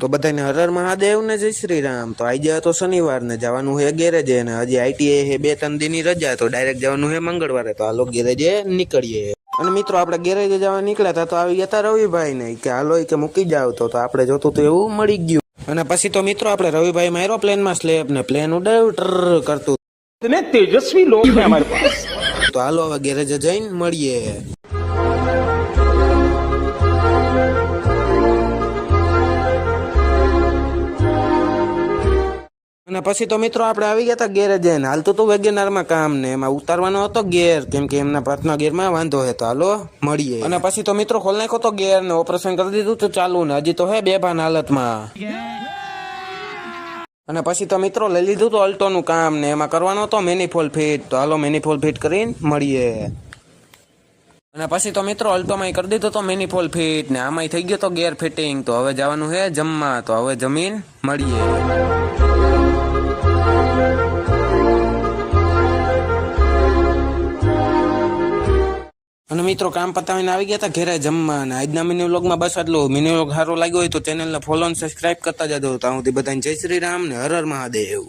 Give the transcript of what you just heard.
તો બધાને હર હર મહાદેવ ને જય શ્રી રામ। તો આજે હતો શનિવાર ને જવાનું છે ગેરેજે ને હજી આઈટીઆઈ હે 2-3 દી ની રજા, તો ડાયરેક્ટ જવાનું છે મંગળવારે। તો હાલો ગેરેજે નીકળીએ। અને મિત્રો આપણે ગેરેજે જવા નીકળ્યા હતા તો આવી ગયા રવિભાઈ ને કે હાલો કે મૂકી જાવ, તો આપણે જોતું તો એવું મળી ગયું। અને પછી તો મિત્રો આપણે રવિભાઈ માં એરોપ્લેન માં સ્લેપ ને પ્લેન ઉડાવ્યું ટ્ર કરતું। इतने तेजस्वी लोग हैं हमारे पास। તો હાલો હવે ગેરેજે જઈને મળીએ। અને પછી તો મિત્રો આપણે આવી ગયા હતા ગેરેજે ને હાલતું તો વેગેનાર માં કામ ને એમાં ઉતારવાનો હતો ગેર, કેમ કે એમના પાંચમા ગેર માં વાંધો છે। તો હાલો મળીએ। અને પછી તો મિત્રો ખોલ નાખ્યો તો ગેર ને ઓપરેશન કરી દીધું તો ચાલુ ને હજી તો હે બેભાન હાલતમાં। અને પછી તો મિત્રો લઈ લીધું તો અલ્ટો નું કામ ને એમાં કરવાનો હતો મેનિફોલ્ડ ફિટ। તો હાલો મેનિફોલ્ડ ફિટ કરીને મળીએ। અને પછી તો મિત્રો અલ્ટોમાં કરી દીધો તો મેનિફોલ્ડ ફિટ ને આમાં થઈ ગયો તો ગેર ફિટિંગ। તો હવે જવાનું છે જમવા, તો હવે જમીન મળીએ। અને મિત્રો કામ પતાવીને આવી ગયા હતા ઘરે જમવા ને આજના મિની વ્લોગમાં બસ આટલું। મિની વ્લોગ સારો લાગ્યો હોય તો ચેનલને ફોલો અને સબસ્ક્રાઇબ કરતા જજો। તો હું બધાને જય શ્રી રામ ને હર હર મહાદેવ।